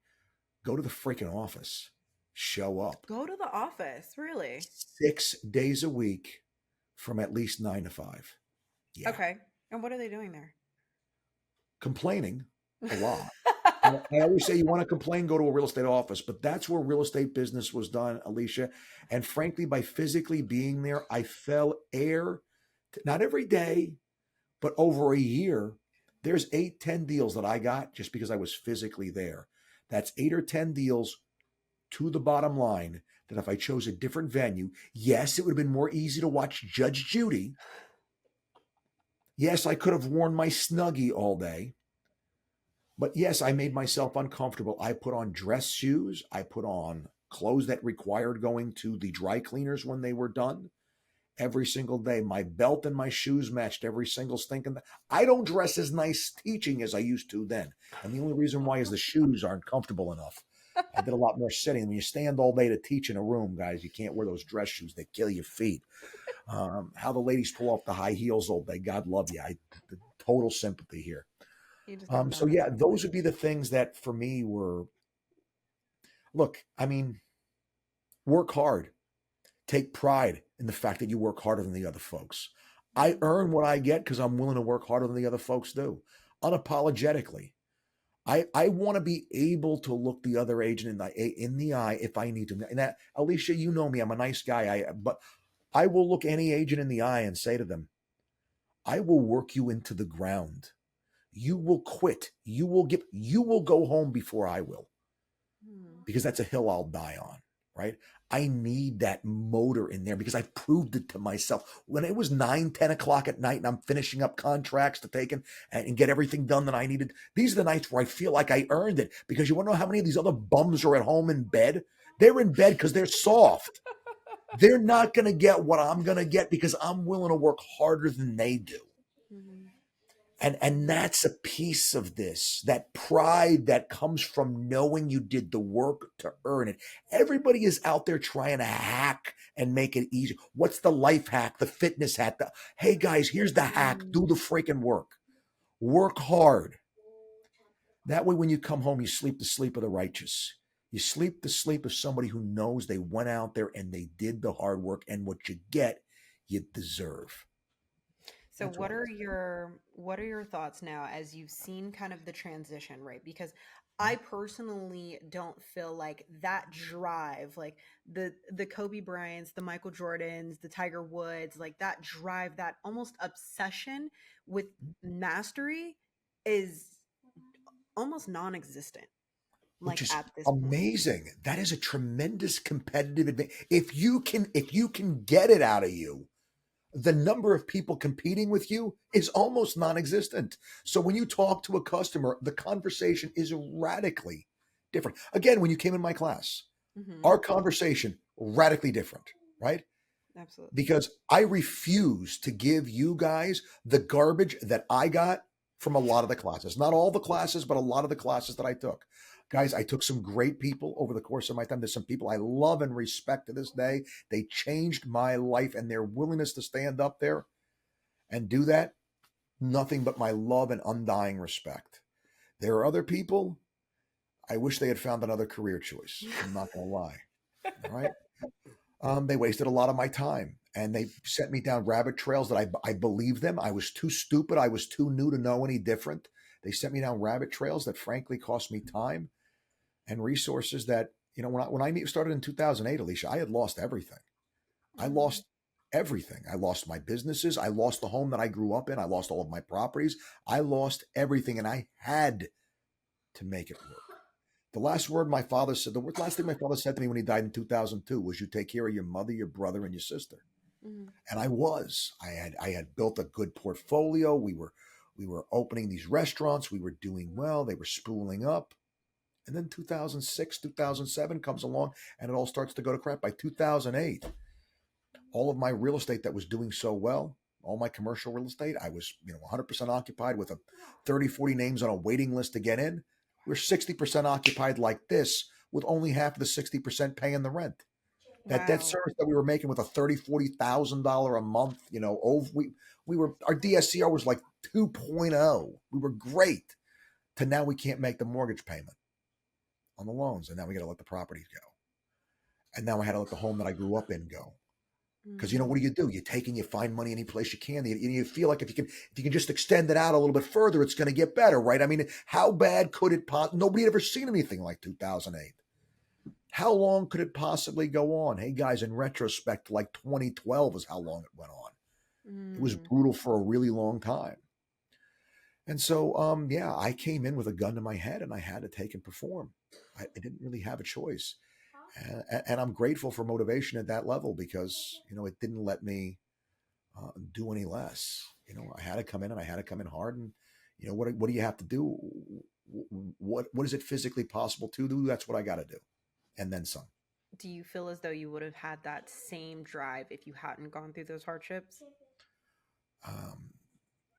go to the freaking office, show up Go to the office, really. 6 days a week from at least 9 to 5. Yeah. Okay. And what are they doing there? Complaining a lot. I always say you want to complain, go to a real estate office, but that's where real estate business was done, Alicia. And frankly, by physically being there, I fell heir, not every day, but over a year, there's 8, 10 deals that I got just because I was physically there. That's 8 or 10 deals to the bottom line that if I chose a different venue, yes, it would have been more easy to watch Judge Judy. Yes, I could have worn my Snuggie all day. But yes, I made myself uncomfortable. I put on dress shoes. I put on clothes that required going to the dry cleaners when they were done every single day. My belt and my shoes matched every single stinking. I don't dress as nice teaching as I used to then, and the only reason why is the shoes aren't comfortable enough. I did a lot more sitting. When you stand all day to teach in a room, guys, you can't wear those dress shoes. They kill your feet. How the ladies pull off the high heels all day. God love you. The total sympathy here. You just don't So know how yeah, to those complain. would be the things that for me were. Look, I mean, work hard. Take pride in the fact that you work harder than the other folks. I Mm-hmm. earn what I get because I'm willing to work harder than the other folks do, unapologetically. I want to be able to look the other agent in the eye if I need to. And that, Alicia, you know me, I'm a nice guy. But I will look any agent in the eye and say to them, I will work you into the ground. You will quit. You will go home before I will, Mm-hmm. because that's a hill I'll die on, right? I need that motor in there because I proved it to myself. When it was 9, 10 o'clock at night and I'm finishing up contracts to take and get everything done that I needed, these are the nights where I feel like I earned it, because you want to know how many of these other bums are at home in bed? They're in bed because they're soft. They're not going to get what I'm going to get because I'm willing to work harder than they do. Mm-hmm. And Mm-hmm. that's a piece of this, that pride that comes from knowing you did the work to earn it. Everybody is out there trying to hack and make it easy. What's the life hack, the fitness hack? Hey guys, here's the hack. Do the freaking work. Work hard. That way, when you come home, you sleep the sleep of the righteous. You sleep the sleep of somebody who knows they went out there and they did the hard work, and what you get, you deserve. So That's what I would. what are your thoughts now as you've seen kind of the transition, right? Because I personally don't feel like that drive, like the Kobe Bryants, the Michael Jordans, the Tiger Woods, like that drive, that almost obsession with mastery is almost non-existent, which like is at this point. amazing. That is a tremendous competitive advantage. If you can get it out of you, the number of people competing with you is almost non-existent. So when you talk to a customer, the conversation is radically different. Again, when you came in my class, Hmm. our conversation radically different, right? Absolutely. Because I refuse to give you guys the garbage that I got from a lot of the classes. Not all the classes, but a lot of the classes that I took. Guys, I took some great people over the course of my time. There's some people I love and respect to this day. They changed my life, and their willingness to stand up there and do that, nothing but my love and undying respect. There are other people, I wish they had found another career choice. I'm not going to lie. All right. They wasted a lot of my time, and they sent me down rabbit trails that I believed them. I was too stupid. I was too new to know any different. They sent me down rabbit trails that frankly cost me time and resources that, when I started in 2008, Alicia, I had lost everything. I Mm. lost everything. I lost my businesses. I lost the home that I grew up in. I lost all of my properties. I lost everything, and I had to make it work. The last word my father said, the last thing my father said to me when he died in 2002 was, "You take care of your mother, your brother, and your sister." Mhm. And I had built a good portfolio. We were opening these restaurants. We were doing well. They were spooling up. And then 2006, 2007 comes along, and it all starts to go to crap. By 2008, all of my real estate that was doing so well, all my commercial real estate, I was 100% occupied with a 30, 40 names on a waiting list to get in. We're 60% occupied like this, with only half of the 60% paying the rent. That debt Wow. service that we were making with a $30,000, $40,000 a month, over we were, our DSCR was like 2.0. We were great. To now we can't make the mortgage payment on the loans, and now we got to let the properties go. And now I had to let the home that I grew up in go. Because what Mm. do? You take and you find money any place you can. You feel like if you can just extend it out a little bit further, it's going to get better, right? I mean, how bad could it possibly? Nobody had ever seen anything like 2008. How long could it possibly go on? Hey guys, in retrospect, like 2012 is how long it went on. It was Mm. brutal for a really long time. And so, yeah, I came in with a gun to my head, and I had to take and perform. I didn't really have a choice. And I'm grateful for motivation at that level, because it didn't let me do any less. I had to come in, and I had to come in hard. And what do you have to do? What is it physically possible to do? That's what I got to do, and then some. Do you feel as though you would have had that same drive if you hadn't gone through those hardships? Um,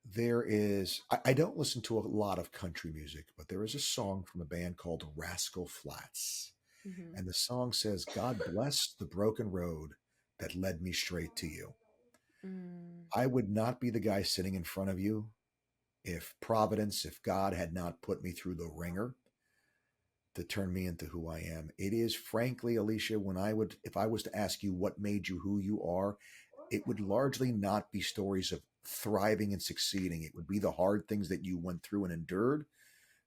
there is. I don't listen to a lot of country music, but there is a song from a band called Rascal Flatts, Hmm. and the song says, "God bless the broken road that led me straight to you." Mm. I would not be the guy sitting in front of you if Providence, if God had not put me through the ringer to turn me into who I am. It is frankly, Alicia, if I was to ask you what made you who you are, it would largely not be stories of thriving and succeeding. It would be the hard things that you went through and endured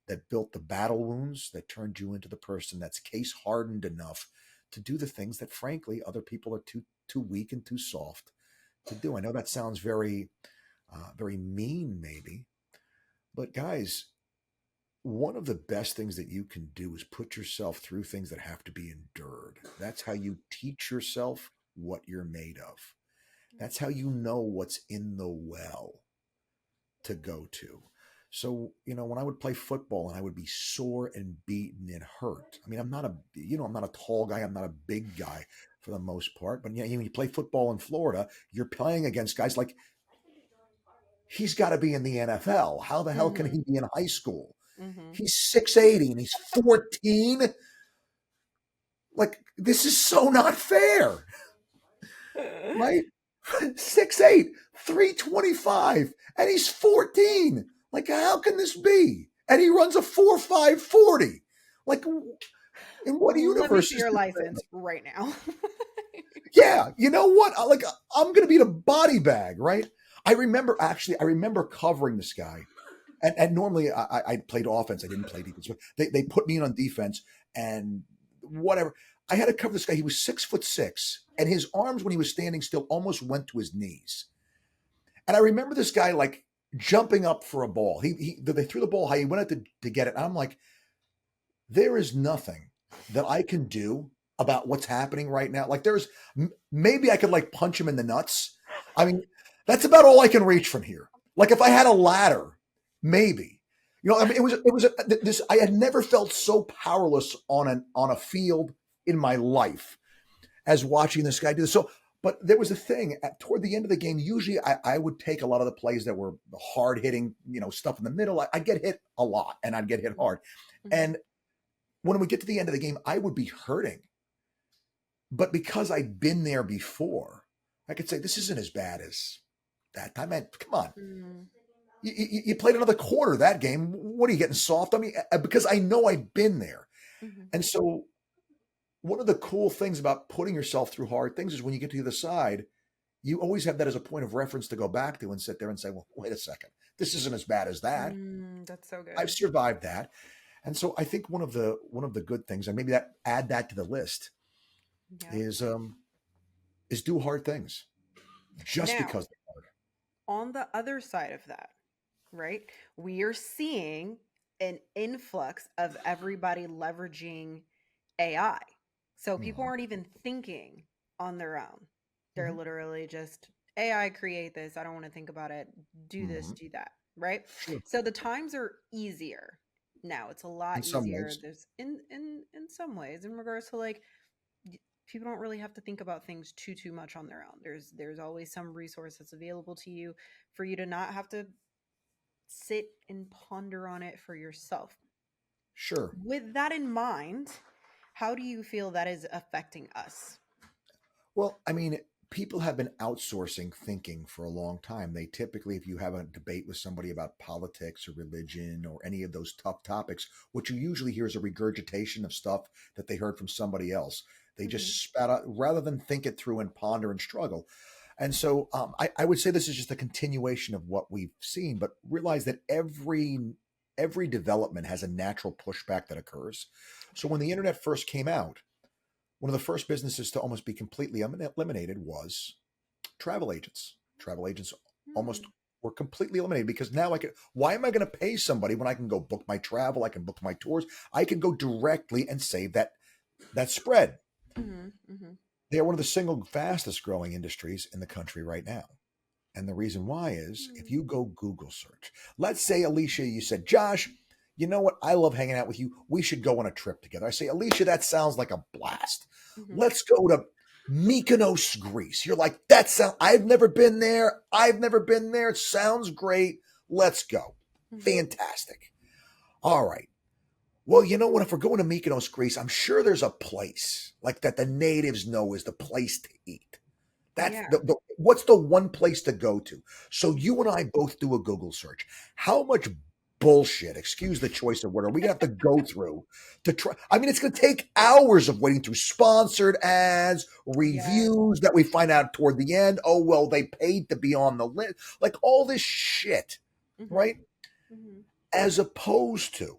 that built the battle wounds that turned you into the person that's case hardened enough to do the things that frankly other people are too weak and too soft to do. I know that sounds very mean, maybe, but guys, one of the best things that you can do is put yourself through things that have to be endured. That's how you teach yourself what you're made of. That's how you know what's in the well to go to. So, when I would play football and I would be sore and beaten and hurt. I mean, I'm not a tall guy. I'm not a big guy for the most part. But when you play football in Florida, you're playing against guys like, he's got to be in the NFL. How the hell can Hmm. he be in high school? Hmm. He's 6'80" and he's 14. Like, this is so not fair, right? 6'8", 325, and he's 14. Like, how can this be? And he runs a 4.5 40. Like, in what Let me universe see is your this license thing? right now. Yeah, you know what? Like, I'm gonna be in a body bag, right? I remember covering this guy. And normally I played offense. I didn't play defense. But they put me in on defense, and whatever. I had to cover this guy. He was 6'6", and his arms when he was standing still almost went to his knees. And I remember this guy like jumping up for a ball. They threw the ball high. He went out to get it. And I'm like, there is nothing that I can do about what's happening right now. Like maybe I could like punch him in the nuts. I mean, that's about all I can reach from here. Like if I had a ladder, maybe. I mean, I had never felt so powerless on a field in my life as watching this guy do this. So, but there was a thing toward the end of the game. Usually, I would take a lot of the plays that were hard hitting, stuff in the middle. I'd get hit a lot, and I'd get hit hard. Mhm. And when we get to the end of the game, I would be hurting. But because I'd been there before, I could say this isn't as bad as that time. Man, come on. Mm. You played another quarter that game. What are you getting soft? I mean, because I know I've been there. Mhm. And so one of the cool things about putting yourself through hard things is when you get to the other side, you always have that as a point of reference to go back to and sit there and say, well, wait a second. This isn't as bad as that. That's so good. I've survived that. And so I think one of the good things, and maybe add that to the list, Yeah. is do hard things just Now, because they're hard. on the other side of that, right? We are seeing an influx of everybody leveraging AI. So people Mhm. aren't even thinking on their own. They're Mhm. literally just AI create this. I don't want to think about it. Do this, Mhm. do that, right? Sure. So the times are easier now. It's a In lot some easier. ways. There's in some ways in regards to like people don't really have to think about things too much on their own. There's always some resource that's available to you for you to not have to sit and ponder on it for yourself. Sure. With that in mind, how do you feel that is affecting us? Well, I mean, people have been outsourcing thinking for a long time. They typically, if you have a debate with somebody about politics or religion or any of those tough topics, what you usually hear is a regurgitation of stuff that they heard from somebody else. They Hmm. just spat out rather than think it through and ponder and struggle. And so I would say this is just a continuation of what we've seen, but realize that every development has a natural pushback that occurs. So when the internet first came out, one of the first businesses to almost be completely eliminated was travel agents. Travel agents almost Hmm. were completely eliminated because now why am I going to pay somebody when I can go book my travel? I can book my tours. I can go directly and save that spread. Hmm. Hmm. They are one of the single fastest growing industries in the country right now. And the reason why is if you go Google search, let's say, Alicia, you said, Josh, you know what? I love hanging out with you. We should go on a trip together. I say, Alicia, that sounds like a blast. Hmm. Let's go to Mykonos, Greece. You're like, I've never been there. I've never been there. It sounds great. Let's go. Hmm. Fantastic. All right. Well, you know what? If we're going to Mykonos, Greece, I'm sure there's a place like that the natives know is the place to eat. That's Yeah. what's the one place to go to? So you and I both do a Google search. How much bullshit, excuse the choice of word, are we gonna have to go through to try? I mean, it's gonna take hours of waiting through sponsored ads, Yes. reviews that we find out toward the end. Oh, well, they paid to be on the list. Like all this shit, Hmm. right? Hmm. As opposed to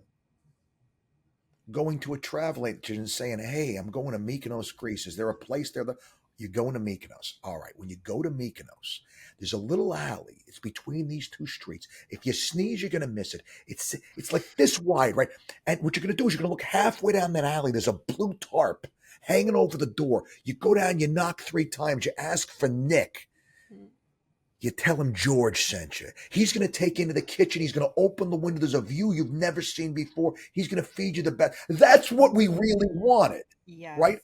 going to a travel agent and saying, hey, I'm going to Mykonos, Greece. Is there a place there that you're going to Mykonos? All right. When you go to Mykonos, there's a little alley. It's between these two streets. If you sneeze, you're going to miss it. It's like this wide, right? And what you're going to do is you're going to look halfway down that alley. There's a blue tarp hanging over the door. You go down, you knock 3 times, you ask for Nick. You tell him George sent you. He's going to take you into the kitchen. He's going to open the window. There's a view you've never seen before. He's going to feed you the best. That's what we really wanted, Yes. right?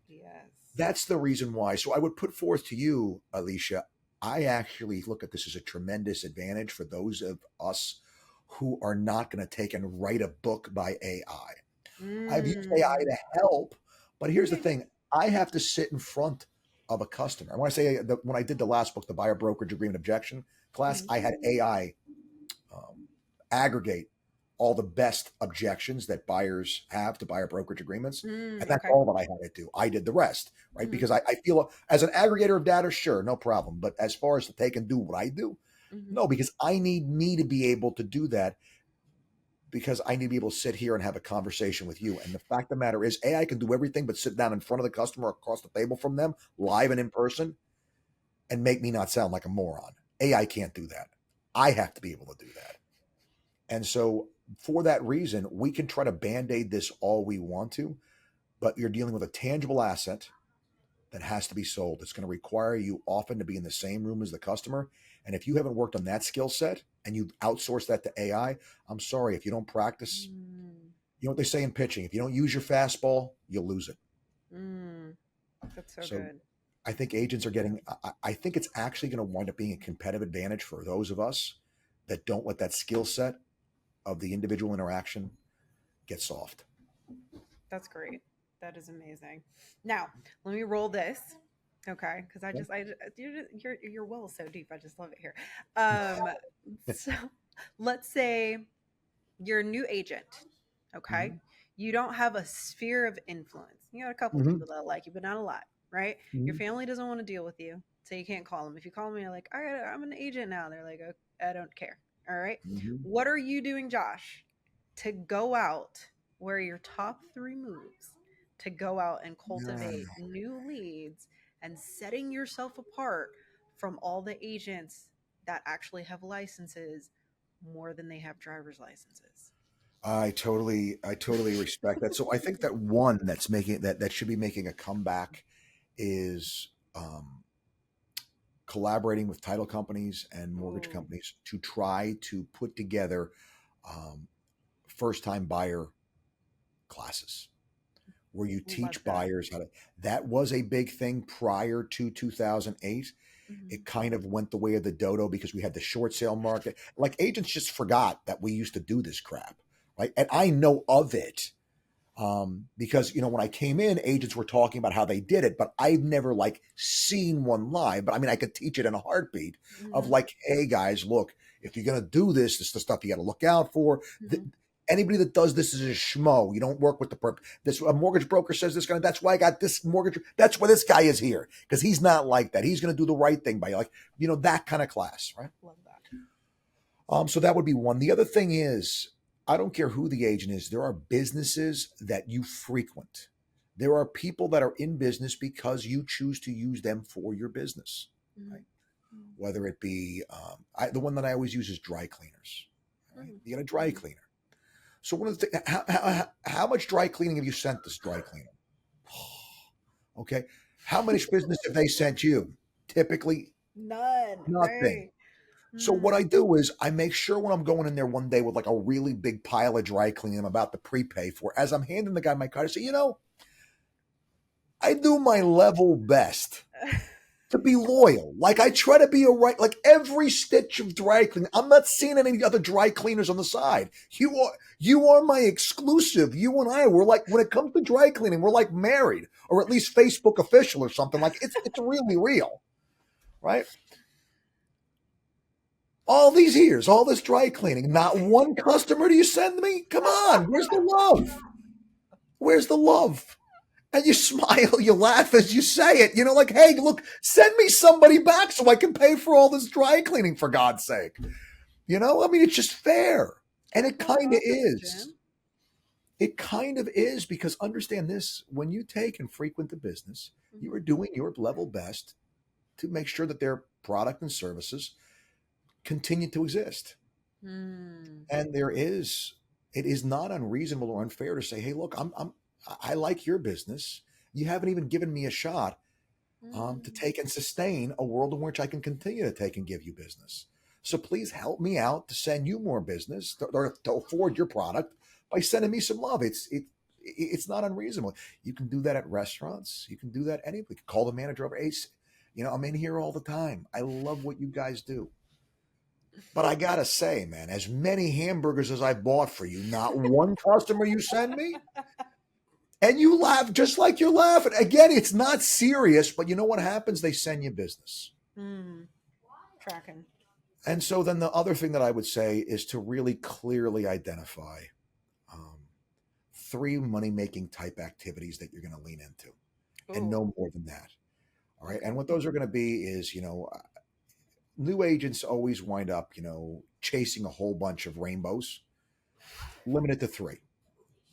Yes. That's the reason why. So I would put forth to you, Alicia, I actually look at this as a tremendous advantage for those of us who are not going to take and write a book by AI. I've used AI Mm. to help, but here's the Yeah. thing: I have to sit in front of a customer. When I say when I did the last book, the buyer brokerage agreement objection class, Mhm. I had AI aggregate all the best objections that buyers have to buyer brokerage agreements, and that's Okay. all that I had to do. I did the rest, right? Hmm. Because I feel as an aggregator of data, sure, no problem. But as far as to take and do what I do, Hmm. no, because I need me to be able to do that because I need to be able to sit here and have a conversation with you. And the fact of the matter is, AI can do everything but sit down in front of the customer across the table from them, live and in person, and make me not sound like a moron. AI can't do that. I have to be able to do that. And so for that reason, we can try to band-aid this all we want to, but you're dealing with a tangible asset that has to be sold. It's going to require you often to be in the same room as the customer. And if you haven't worked on that skill set and you outsource that to AI, I'm sorry, if you don't practice, you know what they say in pitching, if you don't use your fastball, you'll lose it. That's so So good. I think agents are getting, I think it's actually going to wind up being a competitive advantage for those of us that don't let that skill set of the individual interaction get soft. That's great. That is amazing. Now, let me roll this. Okay, because your well is so deep. I just love it here. Um, so let's say you're a new agent. Okay, Mhm. you don't have a sphere of influence. You got a couple Mhm. people that like you, but not a lot, right? Your Mhm. family doesn't want to deal with you, so you can't call them. If you call them, you're like, all right, I'm an agent now. They're like, I don't care. All right, Mhm. what are you doing, Josh, to go out where your top three moves to go out and cultivate Yeah. new leads and setting yourself apart from all the agents that actually have licenses more than they have driver's licenses? I totally respect that. So I think that one that's making that should be making a comeback is collaborating with title companies and mortgage Oh, companies to try to put together um, first time buyer classes where you love teach that. buyers how to. That was a big thing prior to 2008. Mhm. It kind of went the way of the dodo because we had the short sale market. Like agents just forgot that we used to do this crap, right? And I know of it because when I came in, agents were talking about how they did it, but I've never like seen one live. But I mean, I could teach it in a heartbeat of Mhm. like, hey guys, look, if you're gonna do this, this is the stuff you got to look out for. Mhm. Anybody that does this is a schmo. You don't work with the perp. This a mortgage broker says this guy. That's why I got this mortgage. That's why this guy is here because he's not like that. He's going to do the right thing by you, like that kind of class, right? Love that. So that would be one. The other thing is, I don't care who the agent is. There are businesses that you frequent. There are people that are in business because you choose to use them for your business, Mhm. right? Whether it be the one that I always use is dry cleaners. Right? Mhm. You got a dry Mhm. cleaner. So one of the things, how much dry cleaning have you sent this dry cleaner? Okay. How much business have they sent you? Typically, None, nothing. right? So what Mm. I do is I make sure when I'm going in there one day with like a really big pile of dry cleaning I'm about to prepay for, as I'm handing the guy my card, I say, I do my level best to be loyal. Like I try to be like every stitch of dry cleaning. I'm not seeing any other dry cleaners on the side. You are my exclusive. You and I, we're like, when it comes to dry cleaning, we're like married, or at least Facebook official or something. Like it's really real, right? All these years, all this dry cleaning, not one customer do you send me? Come on, where's the love? Where's the love? And you smile, you laugh as you say it. Like, hey, look, send me somebody back so I can pay for all this dry cleaning, for God's sake. I mean, it's just fair. And That's it not kind of opposite, is. Jim. It kind of is because understand this when you take and frequent the business, you Mhm. are doing your level best to make sure that their product and services continue to exist. Mm. And it is not unreasonable or unfair to say, hey, look, I like your business. You haven't even given me a shot to Mm. take and sustain a world in which I can continue to take and give you business. So please help me out to send you more business or to afford your product by sending me some love. It's not unreasonable. You can do that at restaurants. You can do that anywhere. You can call the manager over. Hey, I'm in here all the time. I love what you guys do. But I gotta say, man, as many hamburgers as I bought for you, not one customer you send me, and you laugh just like you're laughing. Again, it's not serious, but you know what happens? They send you business. Mm. Tracking. And so then the other thing that I would say is to really clearly identify um, three money making type activities that you're going to lean into, and Oh, no more than that. All right. And okay. what those are going to be is, new agents always wind up, chasing a whole bunch of rainbows, limited to three.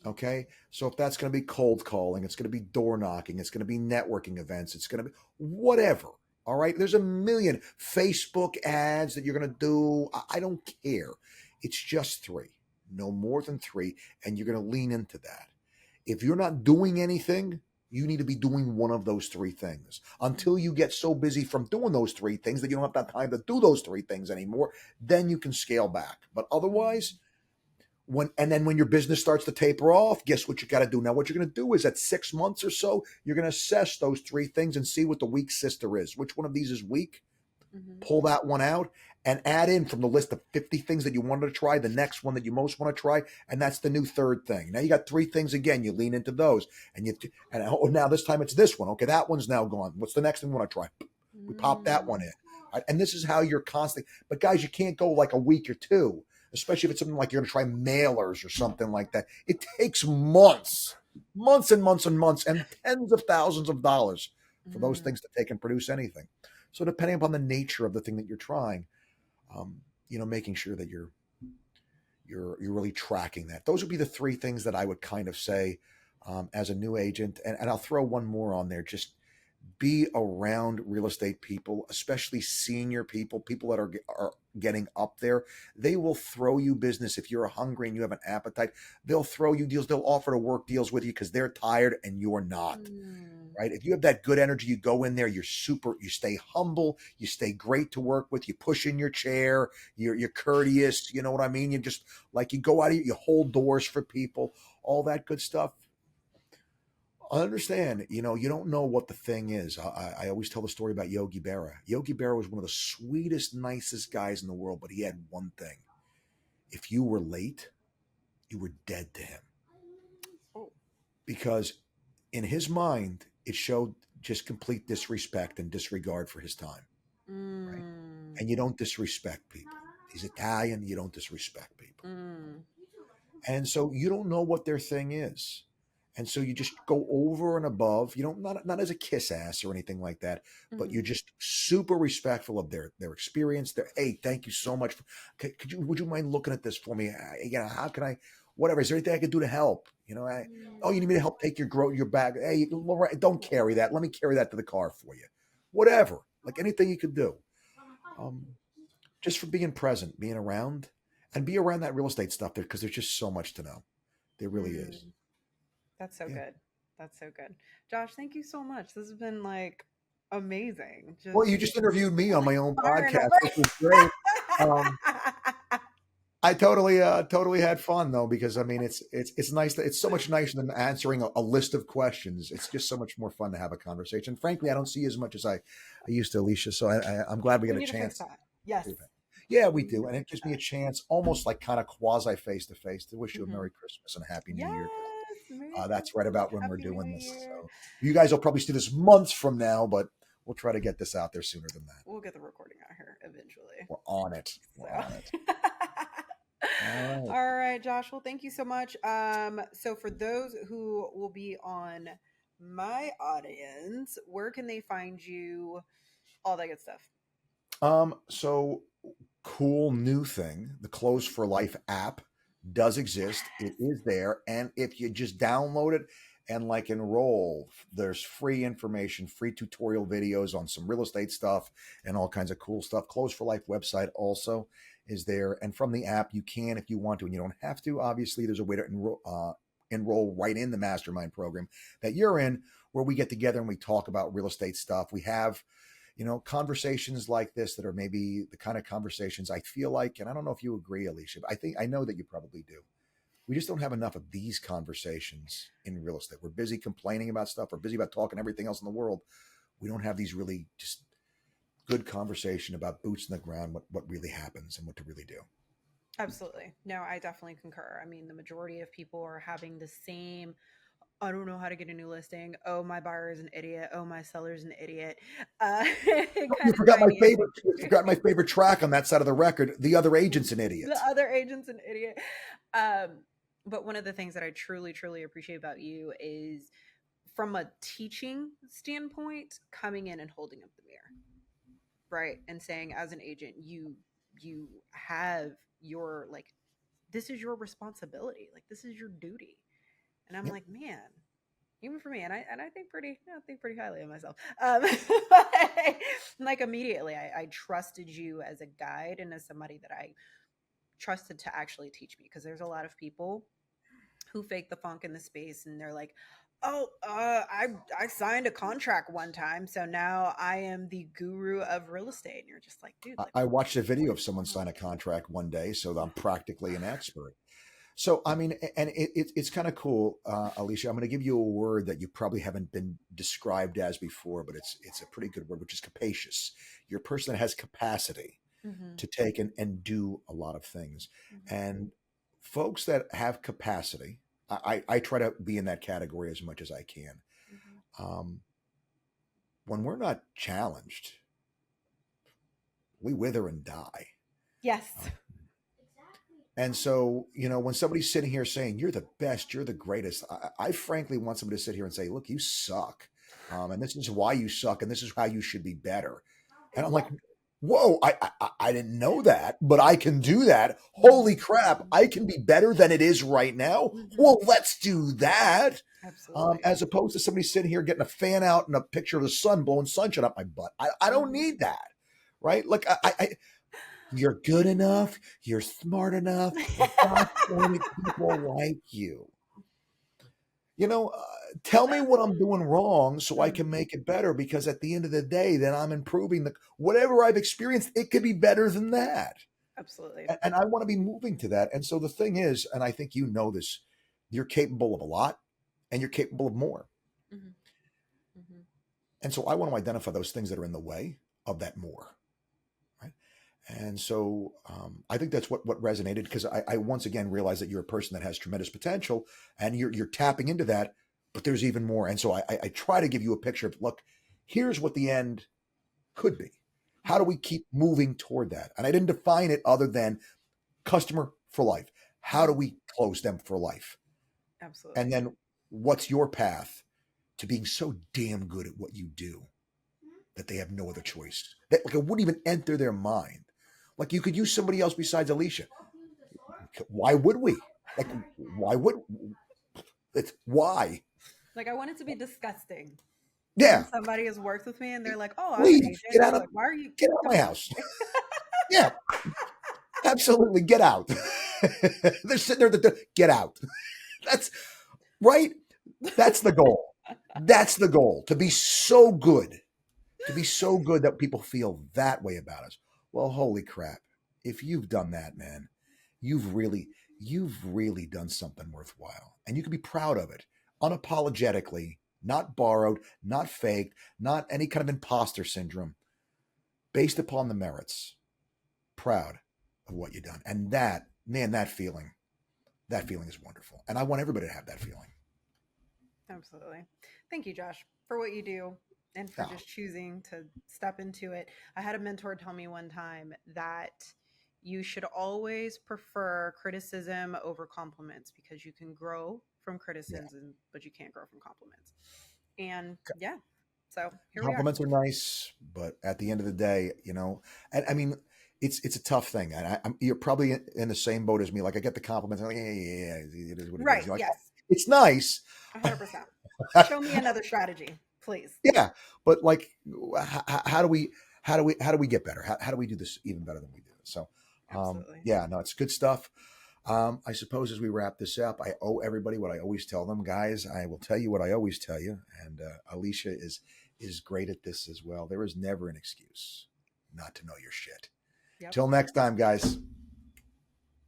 Okay. So if that's going to be cold calling, it's going to be door knocking, it's going to be networking events, it's going to be whatever. All right. There's a million Facebook ads that you're going to do. I don't care. It's just three, no more than three. And you're going to lean into that. If you're not doing anything, you need to be doing one of those three things until you get so busy from doing those three things that you don't have that time to do those three things anymore. Then you can scale back. But otherwise, when your business starts to taper off, guess what you got to do now? What you're going to do is at 6 months or so, you're going to assess those three things and see what the weak sister is. Which one of these is weak? Mm-hmm. Pull that one out and add in from the list of 50 things that you wanted to try the next one that you most want to try, and that's the new third thing. Now you got three things again. You lean into those, and now this time it's this one. Okay, that one's now gone. What's the next thing we want to try? We pop that one in, right? And this is how you're constantly. But guys, you can't go like a week or two, especially if it's something like you're going to try mailers or something like that. It takes months, months and months and months, and tens of thousands of dollars for those things to take and produce anything. So depending upon the nature of the thing that you're trying, making sure that you're really tracking that. Those would be the three things that I would kind of say as a new agent. And I'll throw one more on there. Just be around real estate people, especially senior people, people that are getting up there. They will throw you business. If you're hungry and you have an appetite, they'll throw you deals. They'll offer to work deals with you because they're tired and you're not. Right? If you have that good energy, you go in there, you stay humble, you stay great to work with, you push in your chair, you're courteous, you know what I mean? You just like you go out, you hold doors for people, all that good stuff. I understand, you don't know what the thing is. I always tell the story about Yogi Berra. Yogi Berra was one of the sweetest, nicest guys in the world, but he had one thing. If you were late, you were dead to him. Oh. Because in his mind, it showed just complete disrespect and disregard for his time. Right? And you don't disrespect people. He's Italian, you don't disrespect people. And so you don't know what their thing is. And so you just go over and above, not as a kiss ass or anything like that, but you're just super respectful of their experience. Hey, thank you so much. Would you mind looking at this for me? How can I, whatever, is there anything I could do to help? Oh, you need me to help take your bag. Hey, Lorraine, don't carry that. Let me carry that to the car for you. Whatever, like anything you could do. Just for being present, being around, and be around that real estate stuff there because there's just so much to know. There really is. That's so good. That's so good. Josh, thank you so much. This has been like amazing. Well, you just interviewed me on my own podcast, which was great. I totally had fun though, because I mean it's nice that it's so much nicer than answering a list of questions. It's just so much more fun to have a conversation. Frankly, I don't see as much as I used to, Alicia. So I'm glad we get a need chance. to fix that. Yes. Yeah, we do. And it gives me a chance, almost like kind of quasi face to face, to wish you a Merry Christmas and a Happy New Year. That's right about when we're doing this. So you guys will probably see this months from now, but we'll try to get this out there sooner than that. We'll get the recording out here eventually. We're on it. We're on it. All right, Josh. Well, thank you so much. So for those who will be on my audience, where can they find you? All that good stuff. So cool new thing. The Clothes for Life app does exist. It is there. And if you just download it and like enroll, there's free information, free tutorial videos on some real estate stuff and all kinds of cool stuff. Clothes for Life website also is there. And from the app, you can, if you want to, and you don't have to. Obviously, there's a way to enroll right in the mastermind program that you're in, where we get together and we talk about real estate stuff. We have conversations like this that are maybe the kind of conversations I feel like, and I don't know if you agree, Alisha, but I know that you probably do. We just don't have enough of these conversations in real estate. We're busy complaining about stuff. We're busy about talking everything else in the world. We don't have these really just good conversation about boots in the ground, what really happens and what to really do. Absolutely. No, I definitely concur. I mean, the majority of people are having the same, I don't know how to get a new listing. Oh, my buyer is an idiot. Oh, my seller is an idiot. You forgot my favorite. You forgot my favorite track on that side of the record. The other agent's an idiot. The other agent's an idiot. But one of the things that I truly, truly appreciate about you is, from a teaching standpoint, coming in and holding up the mirror, right, and saying, as an agent, you have your, this is your responsibility. This is your duty. And I'm like, man, even for me, and I think pretty highly of myself. Like immediately, I trusted you as a guide and as somebody that I trusted to actually teach me, because there's a lot of people who fake the funk in the space, and they're like, oh, I signed a contract one time, so now I am the guru of real estate. And you're just like, dude, like, I watched a video of someone sign a contract one day, so I'm practically an expert. So, I mean, and it's kind of cool, Alicia. I'm going to give you a word that you probably haven't been described as before, but it's a pretty good word, which is capacious. You're a person that has capacity mm-hmm, to take and do a lot of things. mm-hmm, And folks that have capacity, I try to be in that category as much as I can. mm-hmm. Um, when we're not challenged, we wither and die. Yes. And so, when somebody's sitting here saying, you're the best, you're the greatest, I frankly want somebody to sit here and say, look, you suck. And this is why you suck. And this is how you should be better. And I'm like, whoa, I didn't know that, but I can do that. Holy crap, I can be better than it is right now. Mm-hmm. Well, let's do that. Absolutely. As opposed to somebody sitting here getting a fan out and a picture of the sun blowing sunshine up my butt. I don't need that. Right? Like, you're good enough. You're smart enough. God wanted people like you. Tell me what I'm doing wrong so I can make it better. Because at the end of the day, then I'm improving whatever I've experienced. It could be better than that. Absolutely. And I want to be moving to that. And so the thing is, and I think you know this, you're capable of a lot, and you're capable of more. Mm-hmm. Mm-hmm. And so I want to identify those things that are in the way of that more. And so I think that's what resonated, because I once again realized that you're a person that has tremendous potential, and you're tapping into that, but there's even more. And so I try to give you a picture of, look, here's what the end could be. How do we keep moving toward that? And I didn't define it other than customer for life. How do we close them for life? Absolutely. And then what's your path to being so damn good at what you do that they have no other choice? That, like, it wouldn't even enter their mind. Like, you could use somebody else besides Alisha. Why would we? Like, why would it's why? Like, I want it to be disgusting. Yeah. When somebody has worked with me and they're like, "Oh, I'm an Please agent." get out of Like, why are you? get out of my house. Yeah, absolutely, get out. They're sitting there. Get out. That's right. That's the goal. That's the goal. To be so good. To be so good that people feel that way about us. Well, holy crap. If you've done that, man, you've really done something worthwhile. And you can be proud of it. Unapologetically, not borrowed, not faked, not any kind of imposter syndrome. Based upon the merits. Proud of what you've done. And that, man, that feeling is wonderful. And I want everybody to have that feeling. Absolutely. Thank you, Josh, for what you do and for just choosing to step into it. I had a mentor tell me one time that you should always prefer criticism over compliments, because you can grow from criticism, but you can't grow from compliments. And yeah, so here compliments are nice, but at the end of the day, and I mean, it's a tough thing. And you're probably in the same boat as me. Like, I get the compliments. I'm like, yeah, it is what it is. You're like, yes, it's nice. 100%. Show me another strategy, please. Yeah, but like, how do we get better? How do we do this even better than we do? So, yeah, no, it's good stuff. I suppose as we wrap this up, I owe everybody what I always tell them, guys. I will tell you what I always tell you, and Alisha is great at this as well. There is never an excuse not to know your shit. Yep. Till next time, guys.